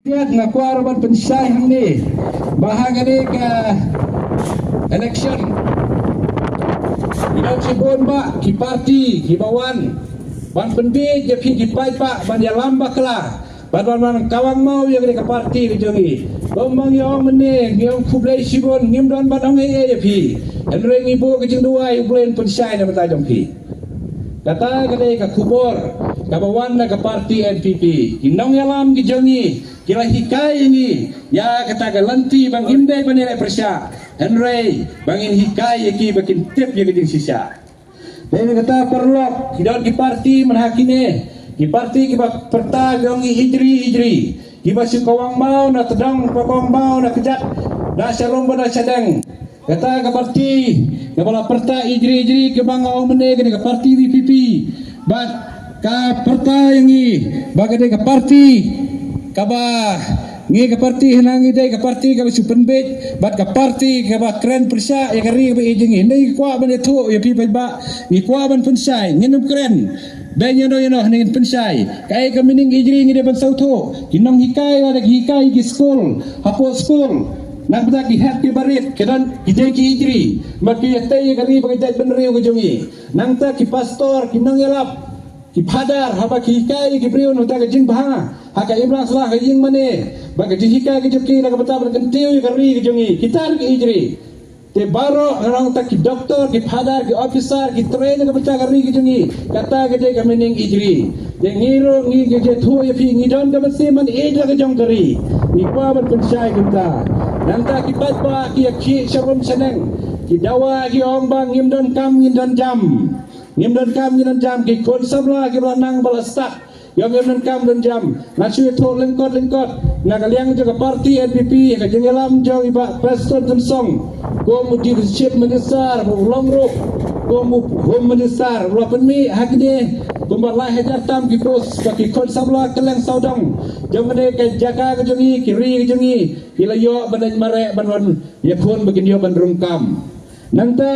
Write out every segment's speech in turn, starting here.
Tiad na kuaraban pensay ni bahaga ni ka election. Ilaw si Bonba, ki parti, ki bawan, ban penbi, jepi ki pai pak, ban ya lamba kela, ban kawang mau yang ka parti kejongi. Bombang yang meneng, yang kublai si Bon, ngim don ban ong jepi. Henry ibu kejeng dua, ibu lain pensay na matajong pi. Kata kadai ka kubor, kabawan na ka parti NPP. Kinong yalam kejongi. Kira hikai ini ya kata galanti bang indai panilai persya Henry bangin hikai ki bakin tip ya kejeng sisa. Dan kata perlok hidon ki parti menhakine ki parti ki bak perta gongi hijri ki basu kawang mau na tedang pakong mau na kejat na saromba na sadang kata ka parti ka bala perta hijri ke bang au mene ke parti DPP bat ka perta yangi bagade ka parti kaba ngi ka parti hanangi dai ka parti ka super bet bat ka parti ka ba kren persa ya kari ba ejeng ni kwa ban itu ya pi ba ni kwa ban pensai nginum kren ben yo hanin pensai kai ka mining ijri ngi de ban sauto kinong hikai ada hikai ki school hapo school nak bata ki hat ki barit kedan ijai ki ijri maki tai kari ba jai ben riu ko jongi nang ta ki pastor kinong yalap ki padar haba ki hikai ki priun uta ka jing bha haka ibra salah ka jing mane baga jihika ki jepki na ka bata ban kentiu ka ri ki jongi kitar ki ijri te baro orang ta ki doktor ki padar ki officer ki train ka bata ka ri ki jongi kata ka je ka mening ijri je ngiro ngi ke je thu ya pi ngi don ka basi man ejra ka jong kari ni kwa ban pensai kita nanta ki patba ki ki sharum seneng ki dawa ki ong bang ngim don kam ngim don jam ngim don kam ngim don jam ki kon sabla ki nang balastak yang ngim kam don jam ngasu tho lengkot na kaliang juga parti NPP ka jengelam jong iba Preston Samsung ko mu leadership minister mu lomro ko mu home minister lo penmi hakde kumbarlah hajar tam ki pos ki kon sabla keleng saudong jong ne ke jaga ke jongi kiri ke jongi ilayo badan mare banwan ya pun begin yo bandrung kam nangta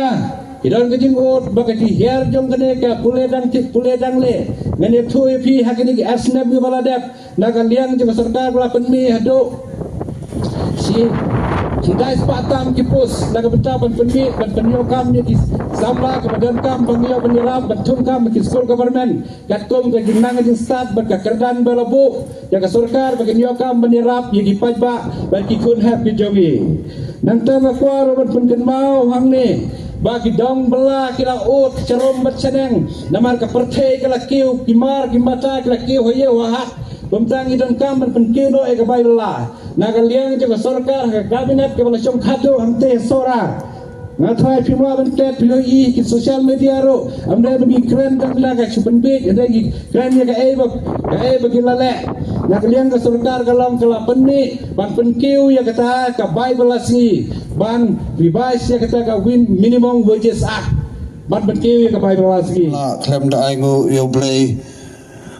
idon ke jenggot bagati her jong kene ka pule dang le ngene thoi pi hakini ki asnab bi baladap naga liang juga serkar bala penmi hado si dai patam ki pos naga beta ban penmi ban penyo kam ni ki samla ke badan kam bangyo penyelam betum kam ki school government kat kom ke jinang jing start ba ka kerdan balabu ya ka serkar bagin yo kam benirap ye ki pajba ba ki kun hap ki jogi nangta na kwaro ban penken mau hang ni bagi dong bela kila ut cerom berseneng namar ke pertai kila kiu kimar kimata kila kiu hoye wahat bentang idon kam berpenkiu do ke bai bela naga liang juga sarkar ke kabinet ke bala syong khado hamte sora ngathai pimwa ban tet piloi ki social media ro amda bi kren dan laga chupan be ada gi kren ya ka bagi lale naga liang ke sarkar kalam kala penni ban penkiu ya kata ka bai bela si ban revise ya kata ka win minimum wages act ban penkiu ya ka bai bela si klem da aingu yo blay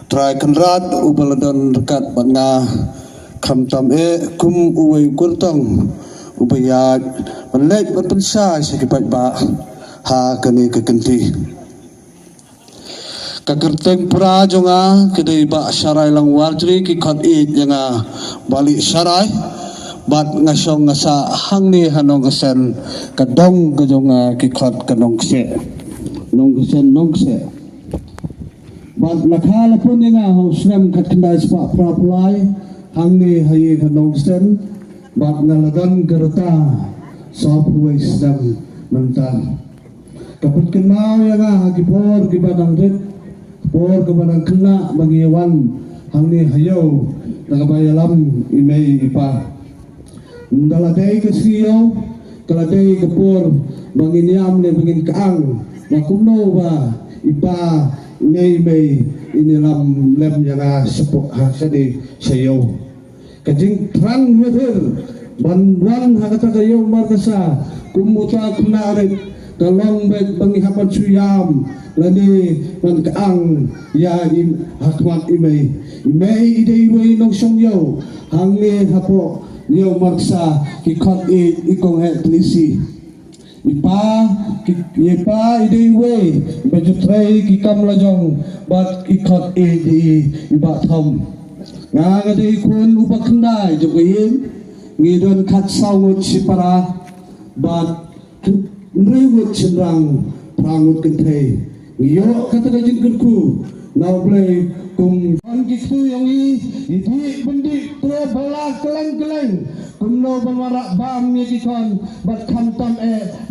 try kanrat ubaladon dekat banga kamtam kum uwe kurtang ubaya manlek berpensa sekipat ba ha kani kekenti kakerteng pra jonga kedai ba syarai lang warjri ki khat it yanga balik syarai bat ngasong ngasa hang ni hanong kesen kadong kajonga ki khat kanong se nong se bat lakhala pun yanga hosnam khat kendai spa prapulai hang ni hayi kanong sen bat ngalagan garata software system mentang kaput kenal yanga hagipor ki badang ret por ke badang kena bagi wan hang ni hayo nagabayalam imei ipa daladai ke siyo kaladai ke por bangin yam ne bangin kaang makumno ba ipa nei mei inilam lem yang sepuk hasadi sayo kajing terang meter banwan hakata kayo markasa kumuta kunarit kalong bet panghihapan suyam lani man kaang ya hakmat imei idei wei nong songyo hangni hapo niyo maksa kikot ikong etlisi ipa idei wei baju tray kikam lajong bat ikot di iba thom nga kadai kun ubak kendai jokoyin ngidon kat sawut sipara bat nrewut cendrang prangut kentai ngiyo kata kajin kerku now play kum on gitu yang ini bendik terbelak keleng-keleng kumno berwarak bam ya kikon bat kantam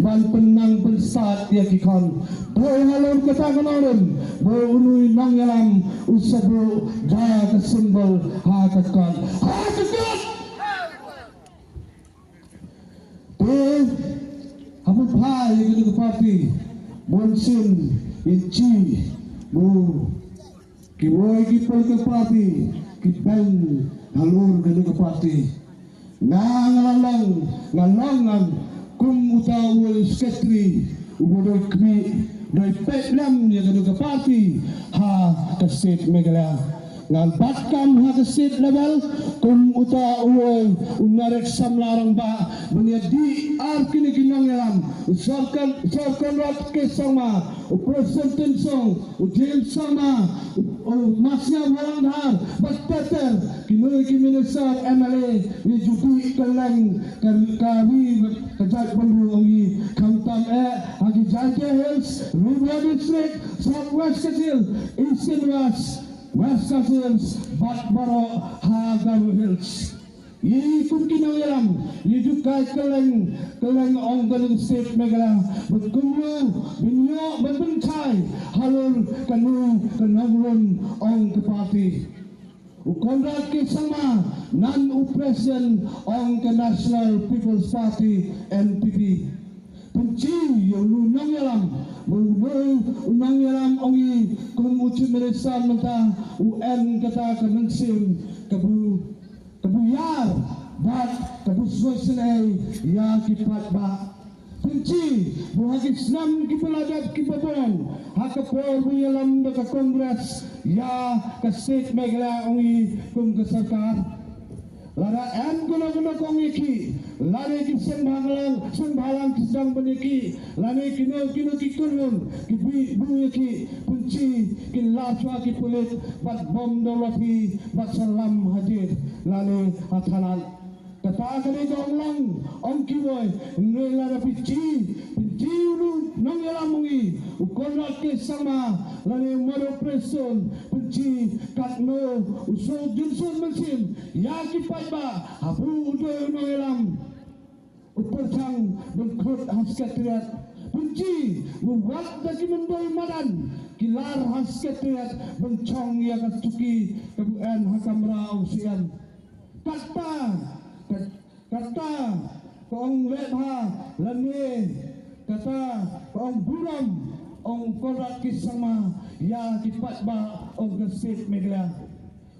ban penang pensat ya kikon boy halon kata kanalun boy unui nang yalam usabu da kesimbol ha kakon apa pai yang kita parti bonsin inci bu kiwoi kipol ke parti kipeng halur ke parti ngalangan kum utawul sekretari ubodol kmi doi petlam yang ke parti ha ke state megala ngan batkam ha ke state level kum utawul unarek samlarang ba menyedi ar kini kinang yalam sarkan rat ke sama presenten song ujem sama masnya malang har bakter kini minister MLA ni juti keleng kami kejat pendulungi kantam hagi Jaja Hills Rubia District Southwest Kecil Eastern West Kecil Batbaro Hagaru Hills ikut kinang yalam dijukai keleng ong galing state megala berkumpul binyo berbentai halur kanurun ong ke parti ukondrat ke sama nan upresiden ong ke National People's Party NPP penci yang lunang yalam unang yalam ongi kumuci meresan mentah UN kata kemensin kebuyar bat kebuswasenai ya kipat ba kunci buhagi senam kipeladat kipatan hakapor buyalam ke kongres ya ke state megala ongi kum ke sarkar lara guna kongi ki lari ki sembhalang kisang beniki lari kino kikulun ki buye ki kunci ki lachwa ki pulit bat bom dolati bat salam hadir lari athanan kata kali donglang ong kiboy ngelara pici ulu nang yalamungi ukonat ke sama lari moro preson pici katno uso jinsun mesin ya kipat ba hapu udoy nang yalam upercang bengkut haskatiat punci membuat daki mendoy madan kilar haskatiat bencong ya katuki kebuan hakamra usian kata kong letha lani kata kong buram ong korat kisama ya kipat ba ong gesip megla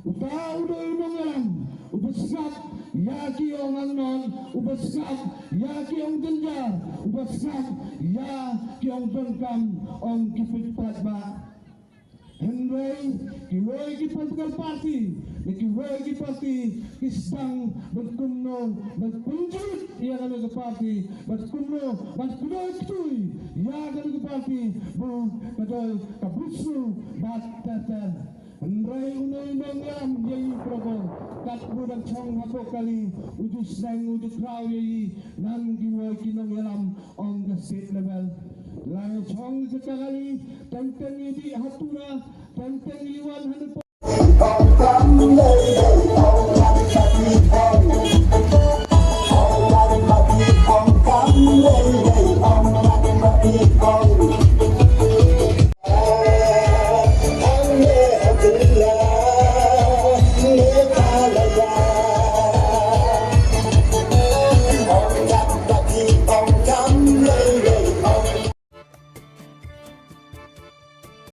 uta udoy nang yalam ubesap ya ki ong angnon ubesap ya ki ong genjar ubesap ya ki ong bengkam ong kipat ba Henry kiwai ki political party kiwai ki party isang berkumno berpunjut ya kana ke party berkumno berkuno tuy ya kana ke party bu kadal kabusu bat tatan Henry unai nangam yai progo kat budak chong hapo kali uju sang uju kraw yai nan kiwai ki nang yalam on the state level Lai chong sekali tentang ini hatura tentang iwan hanu